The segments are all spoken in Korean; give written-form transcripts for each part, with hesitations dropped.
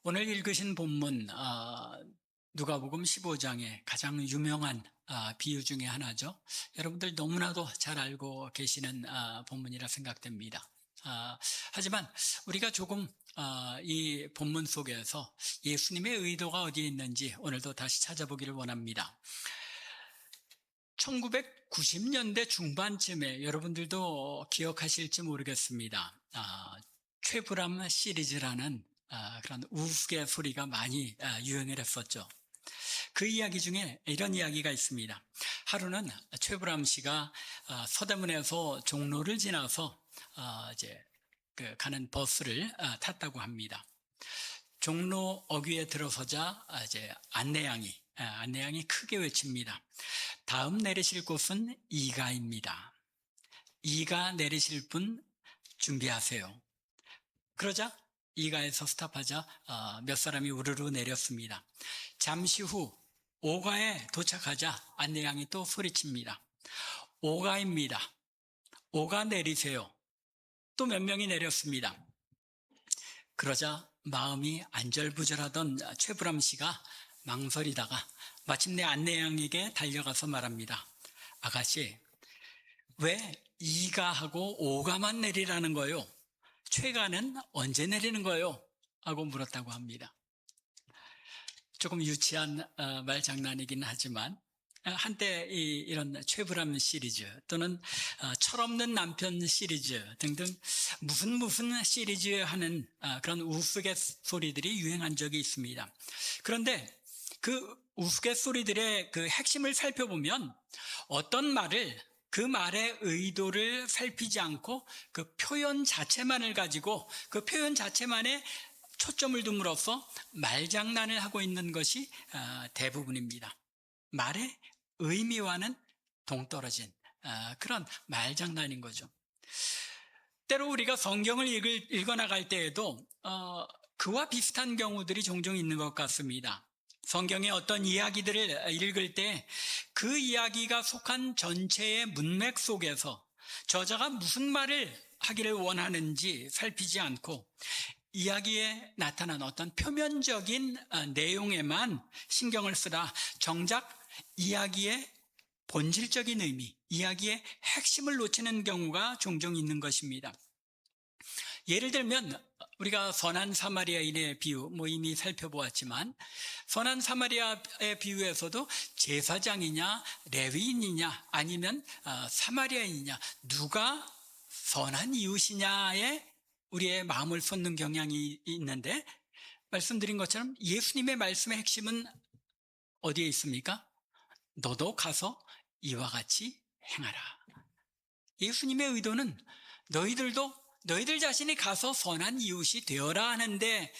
오늘 읽으신 본문 누가복음 15장의 가장 유명한 비유 중에 하나죠. 여러분들 너무나도 잘 알고 계시는 본문이라 생각됩니다. 하지만 우리가 조금 이 본문 속에서 예수님의 의도가 어디에 있는지 오늘도 다시 찾아보기를 원합니다. 1990년대 중반쯤에 여러분들도 기억하실지 모르겠습니다. 최불암 시리즈라는 그런 우스갯소리가 많이 유행을 했었죠. 그 이야기 중에 이런 이야기가 있습니다. 하루는 최불암 씨가 서대문에서 종로를 지나서 이제 가는 버스를 탔다고 합니다. 종로 어귀에 들어서자 이제 안내양이 크게 외칩니다. 다음 내리실 곳은 이가입니다. 이가 내리실 분 준비하세요. 그러자 이가에서 스탑하자 몇 사람이 우르르 내렸습니다. 잠시 후 오가에 도착하자 안내양이 또 소리칩니다. 오가입니다. 오가 내리세요. 또 몇 명이 내렸습니다. 그러자 마음이 안절부절하던 최불암 씨가 망설이다가 마침내 안내양에게 달려가서 말합니다. 아가씨, 왜 이가하고 오가만 내리라는 거요? 최가는 언제 내리는 거요? 하고 물었다고 합니다. 조금 유치한 말장난이긴 하지만 한때 이런 최불암 시리즈 또는 철없는 남편 시리즈 등등 무슨 시리즈 하는 그런 우스갯소리들이 유행한 적이 있습니다. 그런데 그 우스갯소리들의 그 핵심을 살펴보면 어떤 말을 그 말의 의도를 살피지 않고 그 표현 자체만을 가지고 그 표현 자체만에 초점을 둠으로써 말장난을 하고 있는 것이 대부분입니다. 말의 의미와는 동떨어진 그런 말장난인 거죠. 때로 우리가 성경을 읽어나갈 때에도 그와 비슷한 경우들이 종종 있는 것 같습니다. 성경의 어떤 이야기들을 읽을 때 그 이야기가 속한 전체의 문맥 속에서 저자가 무슨 말을 하기를 원하는지 살피지 않고 이야기에 나타난 어떤 표면적인 내용에만 신경을 쓰다 정작 이야기의 본질적인 의미, 이야기의 핵심을 놓치는 경우가 종종 있는 것입니다. 예를 들면 우리가 선한 사마리아인의 비유 이미 살펴보았지만 선한 사마리아의 비유에서도 제사장이냐 레위인이냐 아니면 사마리아인이냐 누가 선한 이웃이냐에 우리의 마음을 쏟는 경향이 있는데 말씀드린 것처럼 예수님의 말씀의 핵심은 어디에 있습니까? 너도 가서 이와 같이 행하라. 예수님의 의도는 너희들 자신이 가서 선한 이웃이 되어라 하는데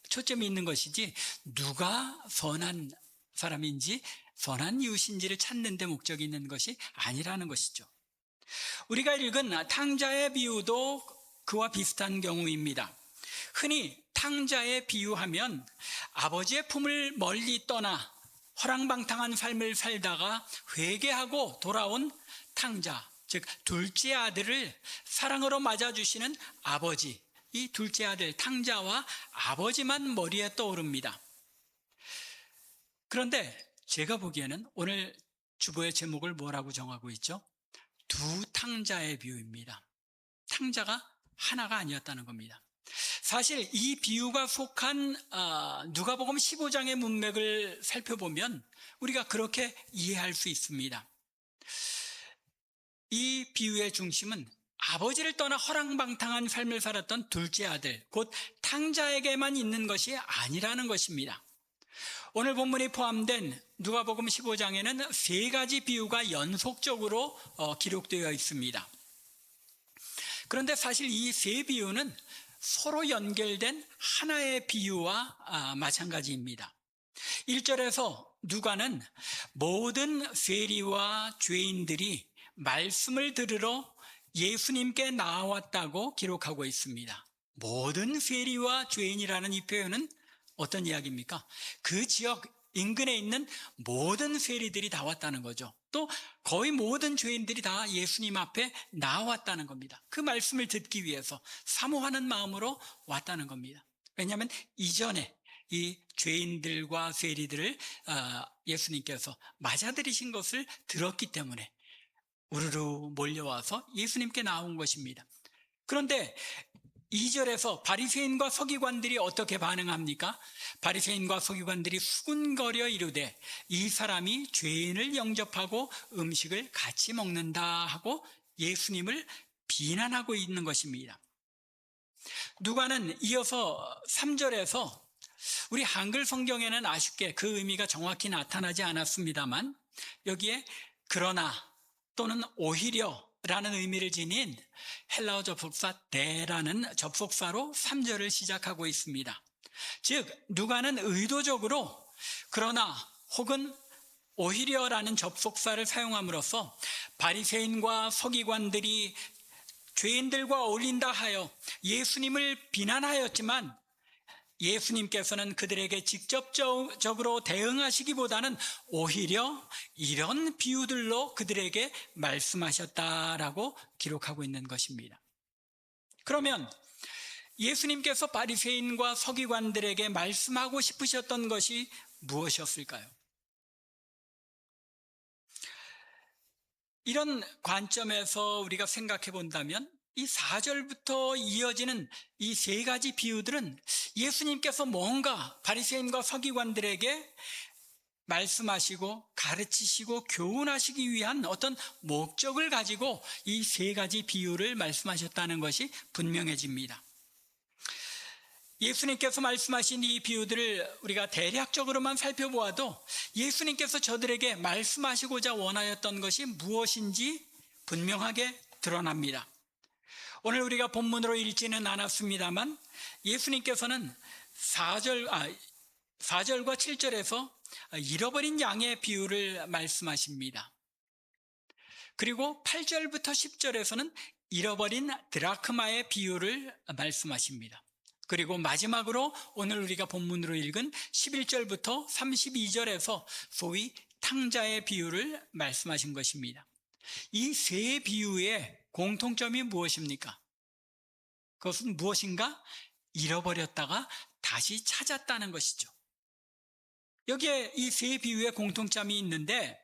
초점이 있는 것이지 누가 선한 사람인지 선한 이웃인지를 찾는 데 목적이 있는 것이 아니라는 것이죠. 우리가 읽은 탕자의 비유도 그와 비슷한 경우입니다. 흔히 탕자의 비유하면 아버지의 품을 멀리 떠나 허랑방탕한 삶을 살다가 회개하고 돌아온 탕자, 즉 둘째 아들을 사랑으로 맞아주시는 아버지, 이 둘째 아들 탕자와 아버지만 머리에 떠오릅니다. 그런데 제가 보기에는 오늘 주보의 제목을 뭐라고 정하고 있죠? 두 탕자의 비유입니다. 탕자가 하나가 아니었다는 겁니다. 사실 이 비유가 속한 누가복음 15장의 문맥을 살펴보면 우리가 그렇게 이해할 수 있습니다. 이 비유의 중심은 아버지를 떠나 허랑방탕한 삶을 살았던 둘째 아들, 곧 탕자에게만 있는 것이 아니라는 것입니다. 오늘 본문이 포함된 누가복음 15장에는 세 가지 비유가 연속적으로 기록되어 있습니다. 그런데 사실 이 세 비유는 서로 연결된 하나의 비유와 마찬가지입니다. 1절에서 누가는 모든 세리와 죄인들이 말씀을 들으러 예수님께 나왔다고 기록하고 있습니다. 모든 세리와 죄인이라는 이 표현은 어떤 이야기입니까? 그 지역 인근에 있는 모든 세리들이 다 왔다는 거죠. 또 거의 모든 죄인들이 다 예수님 앞에 나왔다는 겁니다. 그 말씀을 듣기 위해서 사모하는 마음으로 왔다는 겁니다. 왜냐하면 이전에 이 죄인들과 세리들을 예수님께서 맞아들이신 것을 들었기 때문에 우르르 몰려와서 예수님께 나온 것입니다. 그런데 2절에서 바리새인과 서기관들이 어떻게 반응합니까? 바리새인과 서기관들이 수군거려 이르되 이 사람이 죄인을 영접하고 음식을 같이 먹는다 하고 예수님을 비난하고 있는 것입니다. 누가는 이어서 3절에서 우리 한글 성경에는 아쉽게 그 의미가 정확히 나타나지 않았습니다만 여기에 그러나 또는 오히려 라는 의미를 지닌 헬라어 접속사 데라는 접속사로 3절을 시작하고 있습니다. 즉 누가는 의도적으로 그러나 혹은 오히려라는 접속사를 사용함으로써 바리새인과 서기관들이 죄인들과 어울린다 하여 예수님을 비난하였지만 예수님께서는 그들에게 직접적으로 대응하시기보다는 오히려 이런 비유들로 그들에게 말씀하셨다라고 기록하고 있는 것입니다. 그러면 예수님께서 바리새인과 서기관들에게 말씀하고 싶으셨던 것이 무엇이었을까요? 이런 관점에서 우리가 생각해 본다면 이 4절부터 이어지는 이 세 가지 비유들은 예수님께서 뭔가 바리새인과 서기관들에게 말씀하시고 가르치시고 교훈하시기 위한 어떤 목적을 가지고 이 세 가지 비유를 말씀하셨다는 것이 분명해집니다. 예수님께서 말씀하신 이 비유들을 우리가 대략적으로만 살펴보아도 예수님께서 저들에게 말씀하시고자 원하였던 것이 무엇인지 분명하게 드러납니다. 오늘 우리가 본문으로 읽지는 않았습니다만 예수님께서는 4절과 7절에서 잃어버린 양의 비유를 말씀하십니다. 그리고 8절부터 10절에서는 잃어버린 드라크마의 비유를 말씀하십니다. 그리고 마지막으로 오늘 우리가 본문으로 읽은 11절부터 32절에서 소위 탕자의 비유를 말씀하신 것입니다. 이 세 비유의 공통점이 무엇입니까? 그것은 무엇인가? 잃어버렸다가 다시 찾았다는 것이죠. 여기에 이 세 비유의 공통점이 있는데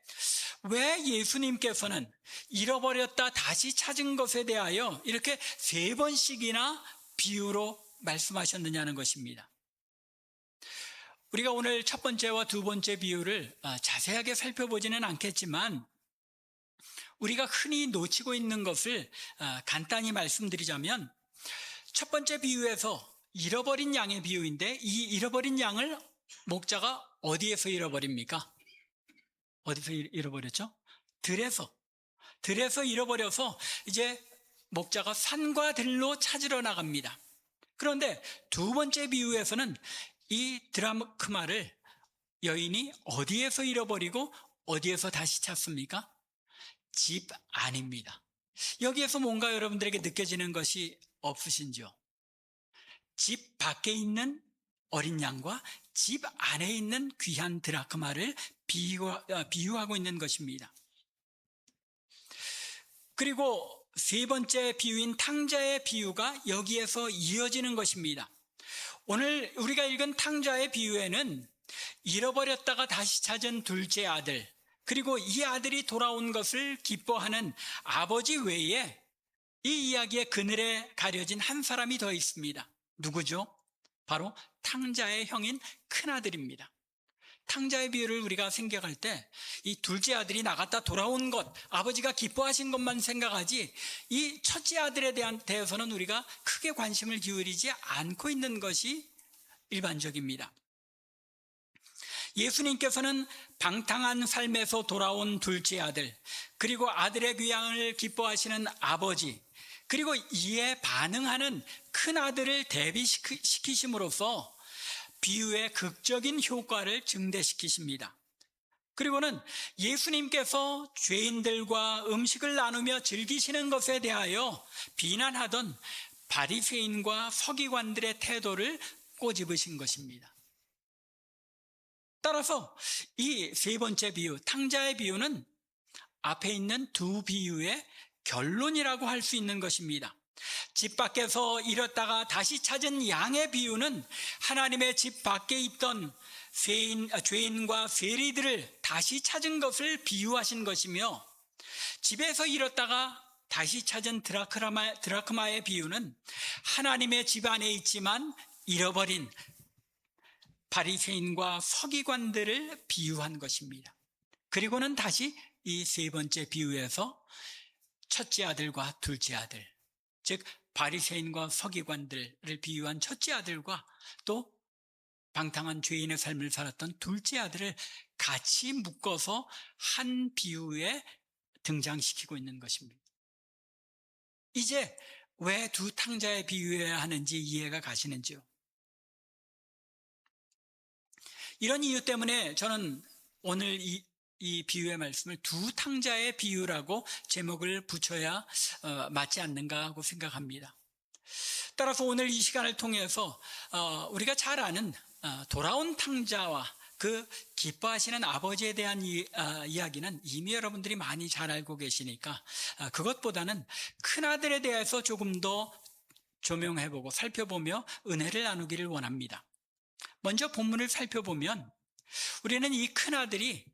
왜 예수님께서는 잃어버렸다 다시 찾은 것에 대하여 이렇게 세 번씩이나 비유로 말씀하셨느냐는 것입니다. 우리가 오늘 첫 번째와 두 번째 비유를 자세하게 살펴보지는 않겠지만 우리가 흔히 놓치고 있는 것을 간단히 말씀드리자면 첫 번째 비유에서 잃어버린 양의 비유인데 이 잃어버린 양을 목자가 어디에서 잃어버립니까? 어디서 잃어버렸죠? 들에서 잃어버려서 이제 목자가 산과 들로 찾으러 나갑니다. 그런데 두 번째 비유에서는 이 드라크마를 여인이 어디에서 잃어버리고 어디에서 다시 찾습니까? 집 안입니다. 여기에서 뭔가 여러분들에게 느껴지는 것이 없으신지요? 집 밖에 있는 어린 양과 집 안에 있는 귀한 드라크마를 비유하고 있는 것입니다. 그리고 세 번째 비유인 탕자의 비유가 여기에서 이어지는 것입니다. 오늘 우리가 읽은 탕자의 비유에는 잃어버렸다가 다시 찾은 둘째 아들, 그리고 이 아들이 돌아온 것을 기뻐하는 아버지 외에 이 이야기의 그늘에 가려진 한 사람이 더 있습니다. 누구죠? 바로 탕자의 형인 큰아들입니다. 탕자의 비유를 우리가 생각할 때 이 둘째 아들이 나갔다 돌아온 것, 아버지가 기뻐하신 것만 생각하지 이 첫째 아들에 대해서는 우리가 크게 관심을 기울이지 않고 있는 것이 일반적입니다. 예수님께서는 방탕한 삶에서 돌아온 둘째 아들, 그리고 아들의 귀향을 기뻐하시는 아버지, 그리고 이에 반응하는 큰아들을 대비시키심으로써 비유의 극적인 효과를 증대시키십니다. 그리고는 예수님께서 죄인들과 음식을 나누며 즐기시는 것에 대하여 비난하던 바리새인과 서기관들의 태도를 꼬집으신 것입니다. 따라서 이 세 번째 비유, 탕자의 비유는 앞에 있는 두 비유의 결론이라고 할 수 있는 것입니다. 집 밖에서 잃었다가 다시 찾은 양의 비유는 하나님의 집 밖에 있던 죄인과 세리들을 다시 찾은 것을 비유하신 것이며, 집에서 잃었다가 다시 찾은 드라크마의 비유는 하나님의 집 안에 있지만 잃어버린 바리새인과 서기관들을 비유한 것입니다. 그리고는 다시 이 세 번째 비유에서 첫째 아들과 둘째 아들, 즉 바리새인과 서기관들을 비유한 첫째 아들과 또 방탕한 죄인의 삶을 살았던 둘째 아들을 같이 묶어서 한 비유에 등장시키고 있는 것입니다. 이제 왜 두 탕자에 비유해야 하는지 이해가 가시는지요? 이런 이유 때문에 저는 오늘 이 비유의 말씀을 두 탕자의 비유라고 제목을 붙여야 맞지 않는가 하고 생각합니다. 따라서 오늘 이 시간을 통해서 우리가 잘 아는 돌아온 탕자와 그 기뻐하시는 아버지에 대한 이야기는 이미 여러분들이 많이 잘 알고 계시니까 그것보다는 큰아들에 대해서 조금 더 조명해보고 살펴보며 은혜를 나누기를 원합니다. 먼저 본문을 살펴보면 우리는 이 큰아들이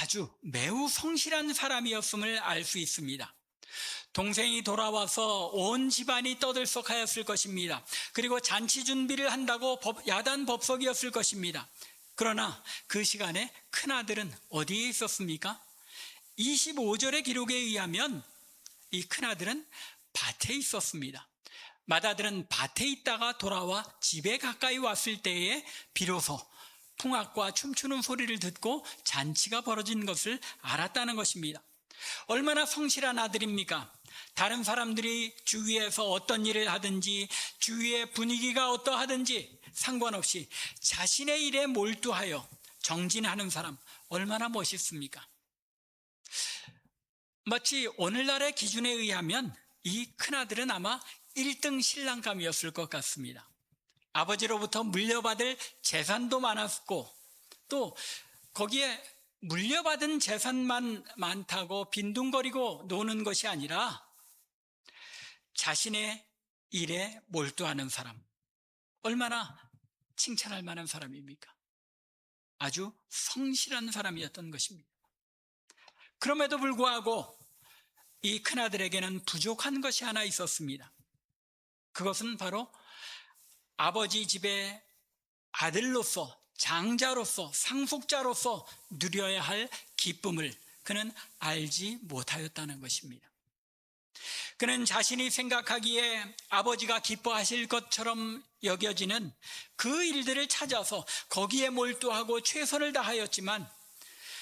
아주 매우 성실한 사람이었음을 알 수 있습니다. 동생이 돌아와서 온 집안이 떠들썩하였을 것입니다. 그리고 잔치 준비를 한다고 야단 법석이었을 것입니다. 그러나 그 시간에 큰아들은 어디에 있었습니까? 25절의 기록에 의하면 이 큰아들은 밭에 있었습니다. 맏아들은 밭에 있다가 돌아와 집에 가까이 왔을 때에 비로소 풍악과 춤추는 소리를 듣고 잔치가 벌어진 것을 알았다는 것입니다. 얼마나 성실한 아들입니까? 다른 사람들이 주위에서 어떤 일을 하든지 주위의 분위기가 어떠하든지 상관없이 자신의 일에 몰두하여 정진하는 사람, 얼마나 멋있습니까? 마치 오늘날의 기준에 의하면 이 큰아들은 아마 1등 신랑감이었을 것 같습니다. 아버지로부터 물려받을 재산도 많았고 또 거기에 물려받은 재산만 많다고 빈둥거리고 노는 것이 아니라 자신의 일에 몰두하는 사람, 얼마나 칭찬할 만한 사람입니까? 아주 성실한 사람이었던 것입니다. 그럼에도 불구하고 이 큰아들에게는 부족한 것이 하나 있었습니다. 그것은 바로 아버지 집의 아들로서, 장자로서, 상속자로서 누려야 할 기쁨을 그는 알지 못하였다는 것입니다. 그는 자신이 생각하기에 아버지가 기뻐하실 것처럼 여겨지는 그 일들을 찾아서 거기에 몰두하고 최선을 다하였지만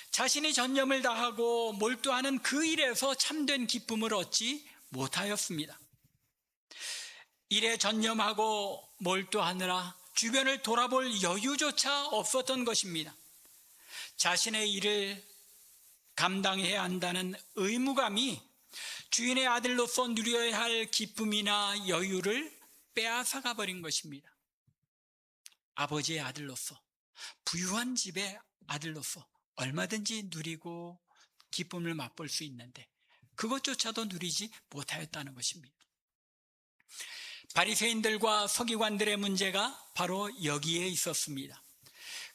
자신이 전념을 다하고 몰두하는 그 일에서 참된 기쁨을 얻지 못하였습니다. 일에 전념하고 몰두하느라 주변을 돌아볼 여유조차 없었던 것입니다. 자신의 일을 감당해야 한다는 의무감이 주인의 아들로서 누려야 할 기쁨이나 여유를 빼앗아가 버린 것입니다. 아버지의 아들로서, 부유한 집의 아들로서 얼마든지 누리고 기쁨을 맛볼 수 있는데 그것조차도 누리지 못하였다는 것입니다. 바리새인들과 서기관들의 문제가 바로 여기에 있었습니다.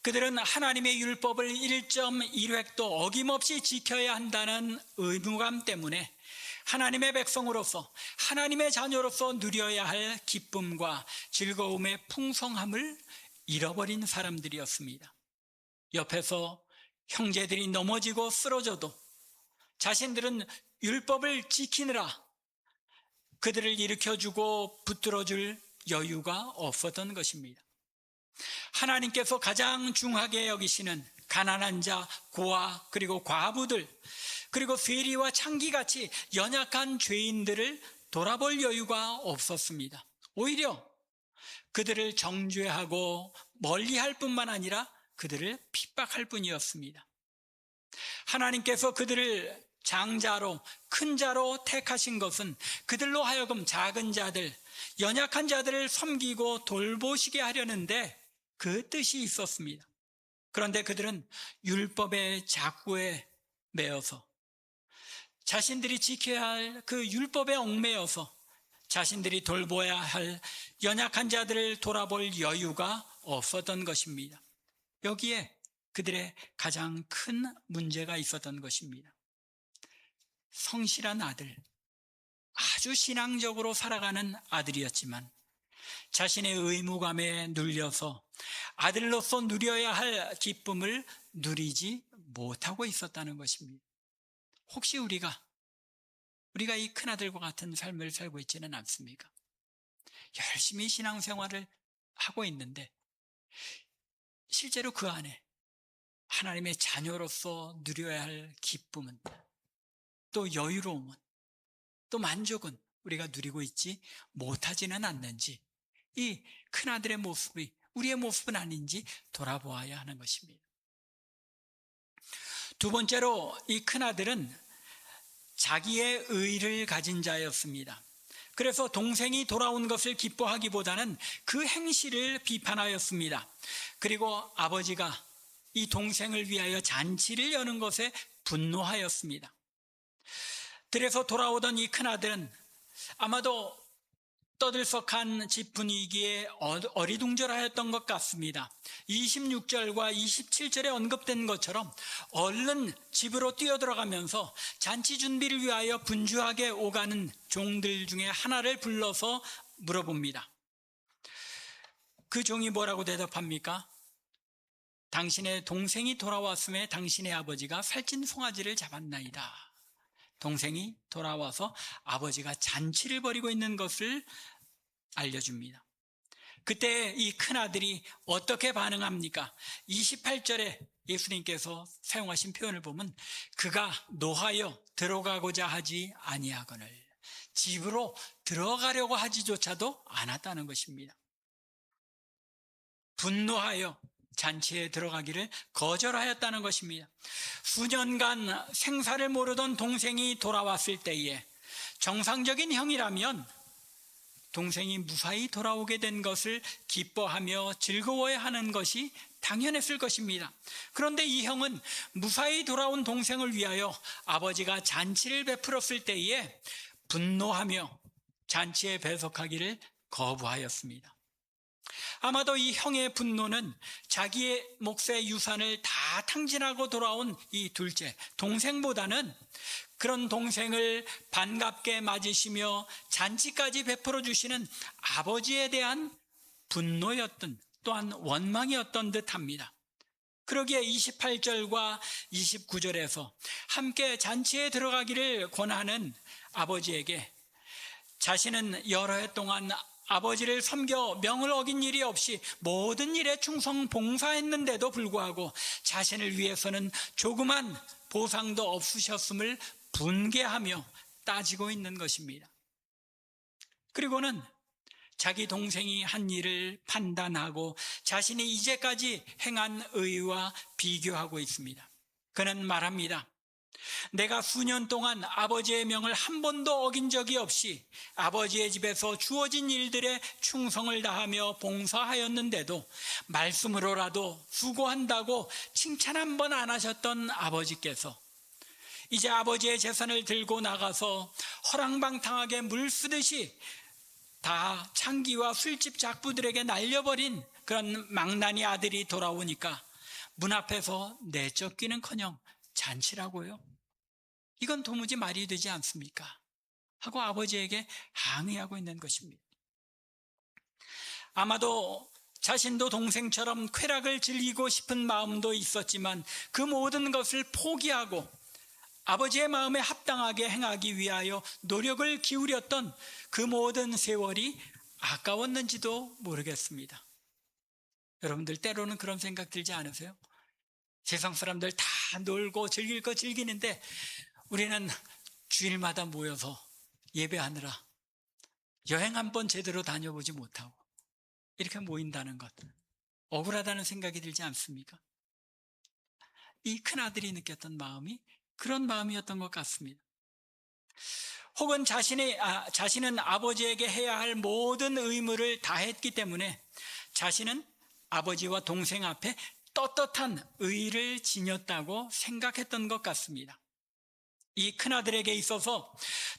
그들은 하나님의 율법을 1.1획도 어김없이 지켜야 한다는 의무감 때문에 하나님의 백성으로서, 하나님의 자녀로서 누려야 할 기쁨과 즐거움의 풍성함을 잃어버린 사람들이었습니다. 옆에서 형제들이 넘어지고 쓰러져도 자신들은 율법을 지키느라 그들을 일으켜주고 붙들어줄 여유가 없었던 것입니다. 하나님께서 가장 중하게 여기시는 가난한 자, 고아, 그리고 과부들, 그리고 세리와 창기같이 연약한 죄인들을 돌아볼 여유가 없었습니다. 오히려 그들을 정죄하고 멀리할 뿐만 아니라 그들을 핍박할 뿐이었습니다. 하나님께서 그들을 장자로, 큰 자로 택하신 것은 그들로 하여금 작은 자들, 연약한 자들을 섬기고 돌보시게 하려는데 그 뜻이 있었습니다. 그런데 그들은 율법의 작구에 매여서 자신들이 지켜야 할 그 율법에 얽매여서 자신들이 돌보아야 할 연약한 자들을 돌아볼 여유가 없었던 것입니다. 여기에 그들의 가장 큰 문제가 있었던 것입니다. 성실한 아들, 아주 신앙적으로 살아가는 아들이었지만 자신의 의무감에 눌려서 아들로서 누려야 할 기쁨을 누리지 못하고 있었다는 것입니다. 혹시 우리가 이 큰아들과 같은 삶을 살고 있지는 않습니까? 열심히 신앙생활을 하고 있는데 실제로 그 안에 하나님의 자녀로서 누려야 할 기쁨은, 또 여유로움은, 또 만족은 우리가 누리고 있지 못하지는 않는지, 이 큰아들의 모습이 우리의 모습은 아닌지 돌아보아야 하는 것입니다. 두 번째로 이 큰아들은 자기의 의를 가진 자였습니다. 그래서 동생이 돌아온 것을 기뻐하기보다는 그 행실을 비판하였습니다. 그리고 아버지가 이 동생을 위하여 잔치를 여는 것에 분노하였습니다. 들에서 돌아오던 이 큰아들은 아마도 떠들썩한 집 분위기에 어리둥절하였던 것 같습니다. 26절과 27절에 언급된 것처럼 얼른 집으로 뛰어들어가면서 잔치 준비를 위하여 분주하게 오가는 종들 중에 하나를 불러서 물어봅니다. 그 종이 뭐라고 대답합니까? 당신의 동생이 돌아왔음에 당신의 아버지가 살찐 송아지를 잡았나이다. 동생이 돌아와서 아버지가 잔치를 벌이고 있는 것을 알려줍니다. 그때 이 큰아들이 어떻게 반응합니까? 28절에 예수님께서 사용하신 표현을 보면 그가 노하여 들어가고자 하지 아니하거늘, 집으로 들어가려고 하지조차도 않았다는 것입니다. 분노하여 잔치에 들어가기를 거절하였다는 것입니다. 수년간 생사를 모르던 동생이 돌아왔을 때에 정상적인 형이라면 동생이 무사히 돌아오게 된 것을 기뻐하며 즐거워하는 것이 당연했을 것입니다. 그런데 이 형은 무사히 돌아온 동생을 위하여 아버지가 잔치를 베풀었을 때에 분노하며 잔치에 배석하기를 거부하였습니다. 아마도 이 형의 분노는 자기의 몫의 유산을 다 탕진하고 돌아온 이 둘째 동생보다는 그런 동생을 반갑게 맞으시며 잔치까지 베풀어 주시는 아버지에 대한 분노였던, 또한 원망이었던 듯합니다. 그러기에 28절과 29절에서 함께 잔치에 들어가기를 권하는 아버지에게 자신은 여러 해 동안 아버지를 섬겨 명을 어긴 일이 없이 모든 일에 충성 봉사했는데도 불구하고 자신을 위해서는 조그만 보상도 없으셨음을 분개하며 따지고 있는 것입니다. 그리고는 자기 동생이 한 일을 판단하고 자신이 이제까지 행한 의와 비교하고 있습니다. 그는 말합니다. 내가 수년 동안 아버지의 명을 한 번도 어긴 적이 없이 아버지의 집에서 주어진 일들에 충성을 다하며 봉사하였는데도 말씀으로라도 수고한다고 칭찬 한 번 안 하셨던 아버지께서 이제 아버지의 재산을 들고 나가서 허랑방탕하게 물 쓰듯이 다 창기와 술집 작부들에게 날려버린 그런 망나니 아들이 돌아오니까 문 앞에서 내쫓기는커녕 잔치라고요? 이건 도무지 말이 되지 않습니까? 하고 아버지에게 항의하고 있는 것입니다. 아마도 자신도 동생처럼 쾌락을 즐기고 싶은 마음도 있었지만 그 모든 것을 포기하고 아버지의 마음에 합당하게 행하기 위하여 노력을 기울였던 그 모든 세월이 아까웠는지도 모르겠습니다. 여러분들 때로는 그런 생각 들지 않으세요? 세상 사람들 다 놀고 즐길 거 즐기는데 우리는 주일마다 모여서 예배하느라 여행 한번 제대로 다녀보지 못하고 이렇게 모인다는 것, 억울하다는 생각이 들지 않습니까? 이 큰아들이 느꼈던 마음이 그런 마음이었던 것 같습니다. 혹은 자신은 아버지에게 해야 할 모든 의무를 다했기 때문에 자신은 아버지와 동생 앞에 떳떳한 의를 지녔다고 생각했던 것 같습니다. 이 큰아들에게 있어서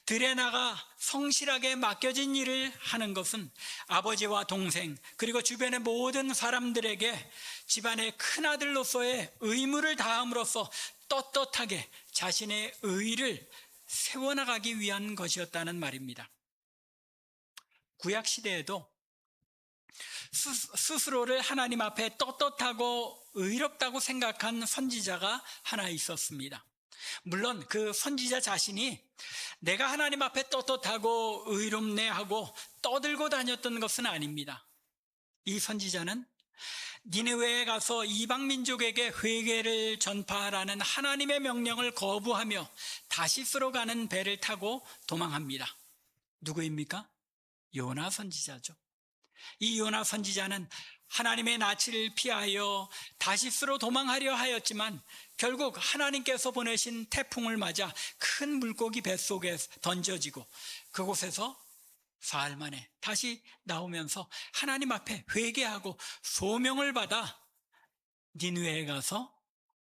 들에 나가 성실하게 맡겨진 일을 하는 것은 아버지와 동생 그리고 주변의 모든 사람들에게 집안의 큰아들로서의 의무를 다함으로써 떳떳하게 자신의 의의를 세워나가기 위한 것이었다는 말입니다. 구약시대에도 스스로를 하나님 앞에 떳떳하고 의롭다고 생각한 선지자가 하나 있었습니다. 물론 그 선지자 자신이 내가 하나님 앞에 떳떳하고 의롭네 하고 떠들고 다녔던 것은 아닙니다. 이 선지자는 니느웨에 가서 이방 민족에게 회개를 전파하라는 하나님의 명령을 거부하며 다시스로 가는 배를 타고 도망합니다. 누구입니까? 요나 선지자죠. 이 요나 선지자는 하나님의 낯을 피하여 다시스로 도망하려 하였지만 결국 하나님께서 보내신 태풍을 맞아 큰 물고기 뱃속에 던져지고 그곳에서 사흘 만에 다시 나오면서 하나님 앞에 회개하고 소명을 받아 니느웨에 가서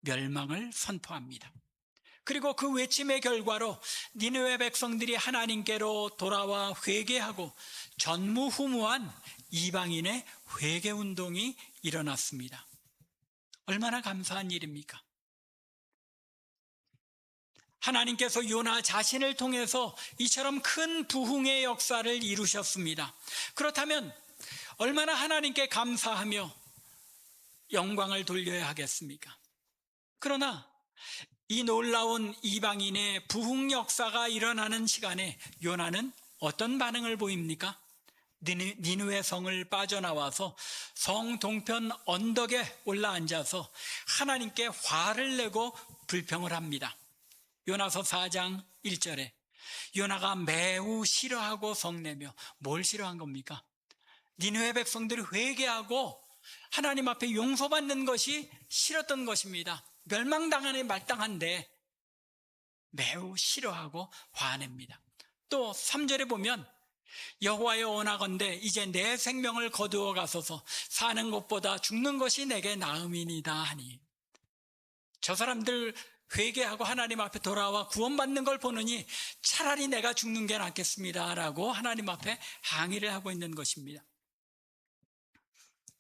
멸망을 선포합니다. 그리고 그 외침의 결과로 니느웨 백성들이 하나님께로 돌아와 회개하고 전무후무한 이방인의 회개운동이 일어났습니다. 얼마나 감사한 일입니까? 하나님께서 요나 자신을 통해서 이처럼 큰 부흥의 역사를 이루셨습니다. 그렇다면 얼마나 하나님께 감사하며 영광을 돌려야 하겠습니까? 그러나 이 놀라운 이방인의 부흥 역사가 일어나는 시간에 요나는 어떤 반응을 보입니까? 니느웨 성을 빠져나와서 성 동편 언덕에 올라앉아서 하나님께 화를 내고 불평을 합니다. 요나서 4장 1절에 요나가 매우 싫어하고 성내며 뭘 싫어한 겁니까? 니느웨 백성들이 회개하고 하나님 앞에 용서받는 것이 싫었던 것입니다. 멸망당하니 마땅한데 매우 싫어하고 화냅니다. 또 3절에 보면 여호와여 원하건대 이제 내 생명을 거두어 가소서 사는 것보다 죽는 것이 내게 나음이니이다 하니 저 사람들 회개하고 하나님 앞에 돌아와 구원받는 걸 보느니 차라리 내가 죽는 게 낫겠습니다 라고 하나님 앞에 항의를 하고 있는 것입니다.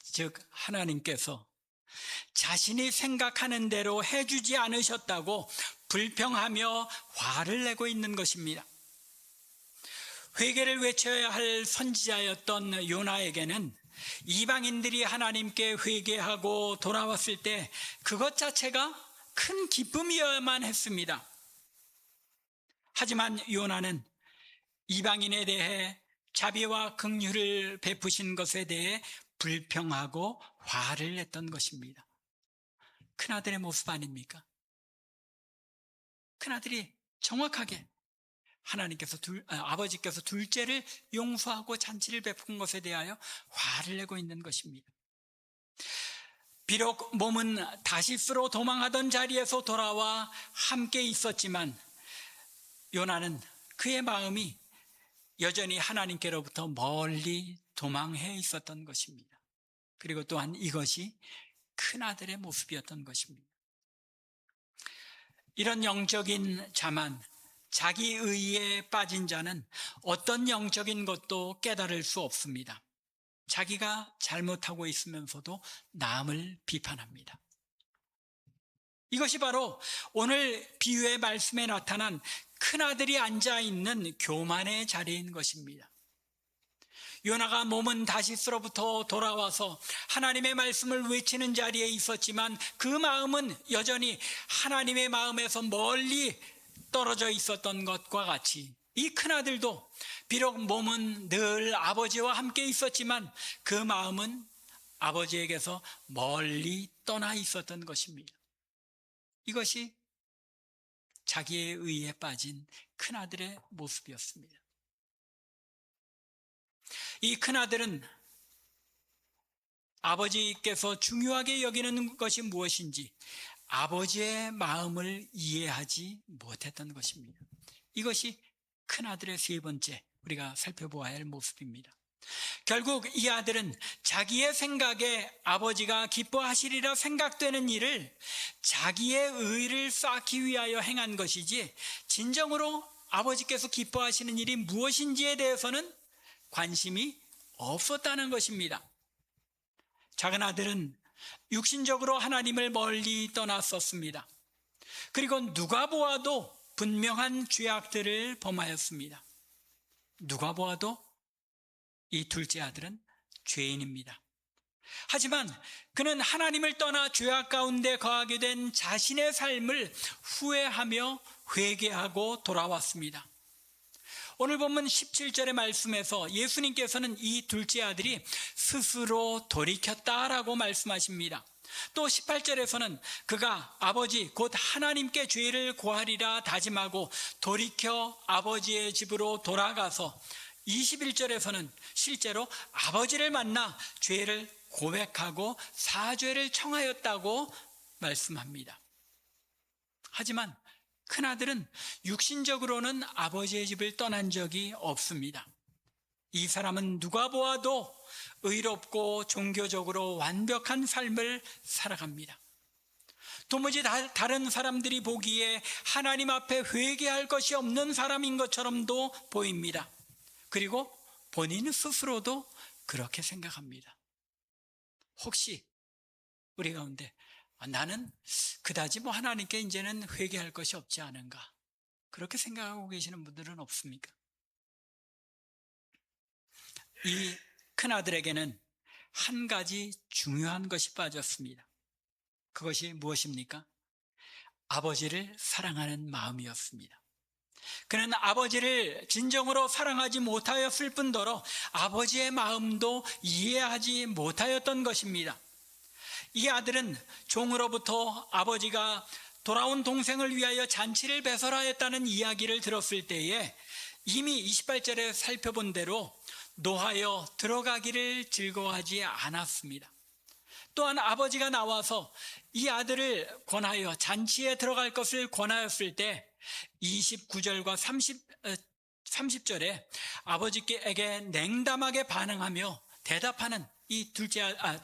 즉 하나님께서 자신이 생각하는 대로 해주지 않으셨다고 불평하며 화를 내고 있는 것입니다. 회개를 외쳐야 할 선지자였던 요나에게는 이방인들이 하나님께 회개하고 돌아왔을 때 그것 자체가 큰 기쁨이어야만 했습니다. 하지만 요나는 이방인에 대해 자비와 긍휼을 베푸신 것에 대해 불평하고 화를 냈던 것입니다. 큰아들의 모습 아닙니까? 큰아들이 정확하게 아버지께서 둘째를 용서하고 잔치를 베푼 것에 대하여 화를 내고 있는 것입니다. 비록 몸은 다시스로 도망하던 자리에서 돌아와 함께 있었지만 요나는 그의 마음이 여전히 하나님께로부터 멀리 도망해 있었던 것입니다. 그리고 또한 이것이 큰아들의 모습이었던 것입니다. 이런 영적인 자만, 자기 의에 빠진 자는 어떤 영적인 것도 깨달을 수 없습니다. 자기가 잘못하고 있으면서도 남을 비판합니다. 이것이 바로 오늘 비유의 말씀에 나타난 큰아들이 앉아있는 교만의 자리인 것입니다. 요나가 몸은 다시스로부터 돌아와서 하나님의 말씀을 외치는 자리에 있었지만 그 마음은 여전히 하나님의 마음에서 멀리 떨어져 있었던 것과 같이 이 큰아들도 비록 몸은 늘 아버지와 함께 있었지만 그 마음은 아버지에게서 멀리 떠나 있었던 것입니다. 이것이 자기의 의에 빠진 큰아들의 모습이었습니다. 이 큰아들은 아버지께서 중요하게 여기는 것이 무엇인지 아버지의 마음을 이해하지 못했던 것입니다. 이것이 큰아들의 세 번째 우리가 살펴보아야 할 모습입니다. 결국 이 아들은 자기의 생각에 아버지가 기뻐하시리라 생각되는 일을 자기의 의를 쌓기 위하여 행한 것이지, 진정으로 아버지께서 기뻐하시는 일이 무엇인지에 대해서는 관심이 없었다는 것입니다. 작은 아들은 육신적으로 하나님을 멀리 떠났었습니다. 그리고 누가 보아도 분명한 죄악들을 범하였습니다. 누가 보아도 이 둘째 아들은 죄인입니다. 하지만 그는 하나님을 떠나 죄악 가운데 거하게 된 자신의 삶을 후회하며 회개하고 돌아왔습니다. 오늘 본문 17절의 말씀에서 예수님께서는 이 둘째 아들이 스스로 돌이켰다라고 말씀하십니다. 또 18절에서는 그가 아버지 곧 하나님께 죄를 고하리라 다짐하고 돌이켜 아버지의 집으로 돌아가서 21절에서는 실제로 아버지를 만나 죄를 고백하고 사죄를 청하였다고 말씀합니다. 하지만 큰아들은 육신적으로는 아버지의 집을 떠난 적이 없습니다. 이 사람은 누가 보아도 의롭고 종교적으로 완벽한 삶을 살아갑니다. 도무지 다른 사람들이 보기에 하나님 앞에 회개할 것이 없는 사람인 것처럼도 보입니다. 그리고 본인 스스로도 그렇게 생각합니다. 혹시 우리 가운데 나는 그다지 하나님께 이제는 회개할 것이 없지 않은가, 그렇게 생각하고 계시는 분들은 없습니까? 이 큰아들에게는 한 가지 중요한 것이 빠졌습니다. 그것이 무엇입니까? 아버지를 사랑하는 마음이었습니다. 그는 아버지를 진정으로 사랑하지 못하였을 뿐더러 아버지의 마음도 이해하지 못하였던 것입니다. 이 아들은 종으로부터 아버지가 돌아온 동생을 위하여 잔치를 배설하였다는 이야기를 들었을 때에 이미 28절에 살펴본 대로 노하여 들어가기를 즐거워하지 않았습니다. 또한 아버지가 나와서 이 아들을 권하여 잔치에 들어갈 것을 권하였을 때 29절과 30절에 아버지께 냉담하게 반응하며 대답하는 이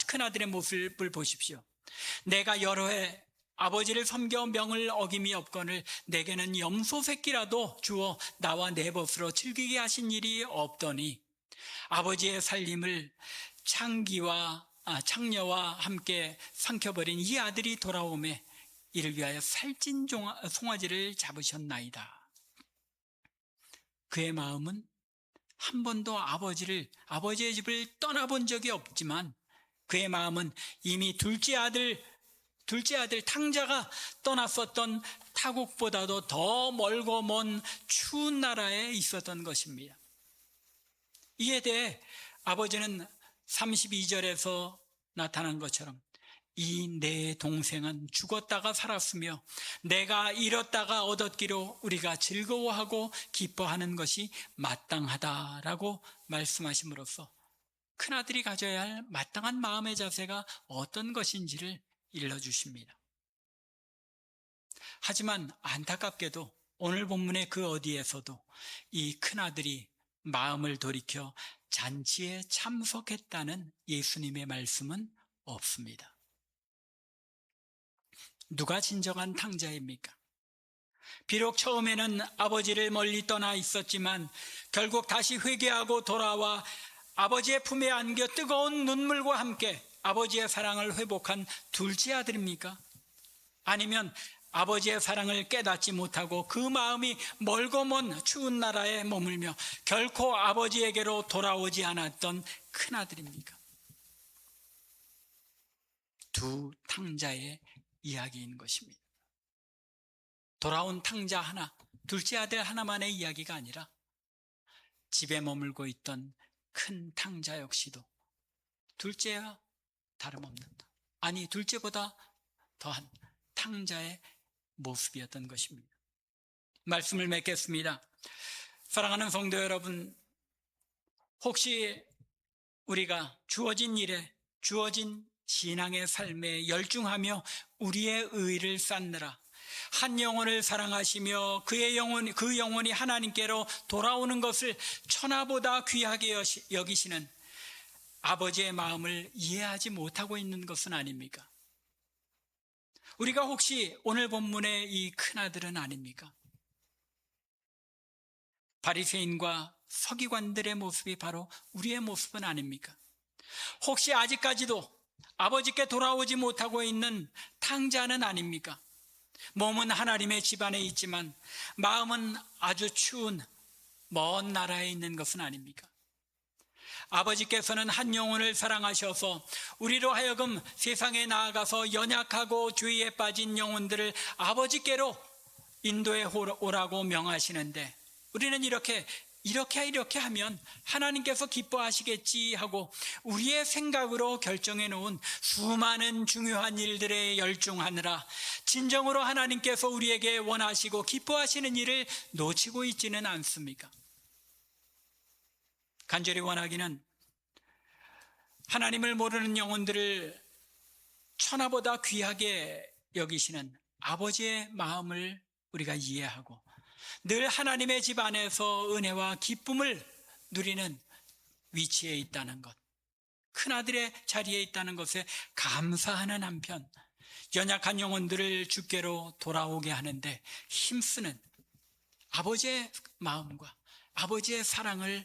큰아들의 모습을 보십시오. 내가 여러 해 아버지를 섬겨 명을 어김이 없거늘 내게는 염소 새끼라도 주어 나와 내 벗으로 즐기게 하신 일이 없더니 아버지의 살림을 창녀와 함께 삼켜버린 이 아들이 돌아오매 이를 위하여 살찐 송아지를 잡으셨나이다. 그의 마음은 한 번도 아버지의 집을 떠나본 적이 없지만 그의 마음은 이미 둘째 아들 탕자가 떠났었던 타국보다도 더 멀고 먼 추운 나라에 있었던 것입니다. 이에 대해 아버지는 32절에서 나타난 것처럼 이 내 동생은 죽었다가 살았으며 내가 잃었다가 얻었기로 우리가 즐거워하고 기뻐하는 것이 마땅하다라고 말씀하심으로써 큰아들이 가져야 할 마땅한 마음의 자세가 어떤 것인지를 일러주십니다. 하지만 안타깝게도 오늘 본문의 그 어디에서도 이 큰아들이 마음을 돌이켜 잔치에 참석했다는 예수님의 말씀은 없습니다. 누가 진정한 탕자입니까? 비록 처음에는 아버지를 멀리 떠나 있었지만 결국 다시 회개하고 돌아와 아버지의 품에 안겨 뜨거운 눈물과 함께 아버지의 사랑을 회복한 둘째 아들입니까? 아니면 아버지의 사랑을 깨닫지 못하고 그 마음이 멀고 먼 추운 나라에 머물며 결코 아버지에게로 돌아오지 않았던 큰아들입니까? 두 탕자의 이야기인 것입니다. 돌아온 탕자 하나, 둘째 아들 하나만의 이야기가 아니라 집에 머물고 있던 큰 탕자 역시도 둘째와 다름없는다. 아니, 둘째보다 더한 탕자의 모습이었던 것입니다. 말씀을 맺겠습니다. 사랑하는 성도 여러분, 혹시 우리가 주어진 일에, 주어진 신앙의 삶에 열중하며 우리의 의를 쌓느라 한 영혼을 사랑하시며 그 영혼이 하나님께로 돌아오는 것을 천하보다 귀하게 여기시는 아버지의 마음을 이해하지 못하고 있는 것은 아닙니까? 우리가 혹시 오늘 본문의 이 큰아들은 아닙니까? 바리새인과 서기관들의 모습이 바로 우리의 모습은 아닙니까? 혹시 아직까지도 아버지께 돌아오지 못하고 있는 탕자는 아닙니까? 몸은 하나님의 집안에 있지만 마음은 아주 추운 먼 나라에 있는 것은 아닙니까? 아버지께서는 한 영혼을 사랑하셔서 우리로 하여금 세상에 나아가서 연약하고 죄에 빠진 영혼들을 아버지께로 인도해 오라고 명하시는데, 우리는 이렇게 하면 하나님께서 기뻐하시겠지 하고 우리의 생각으로 결정해 놓은 수많은 중요한 일들에 열중하느라 진정으로 하나님께서 우리에게 원하시고 기뻐하시는 일을 놓치고 있지는 않습니까? 간절히 원하기는 하나님을 모르는 영혼들을 천하보다 귀하게 여기시는 아버지의 마음을 우리가 이해하고 늘 하나님의 집 안에서 은혜와 기쁨을 누리는 위치에 있다는 것, 큰아들의 자리에 있다는 것에 감사하는 한편 연약한 영혼들을 주께로 돌아오게 하는데 힘쓰는 아버지의 마음과 아버지의 사랑을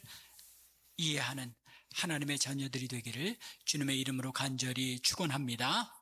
이해하는 하나님의 자녀들이 되기를 주님의 이름으로 간절히 축원합니다.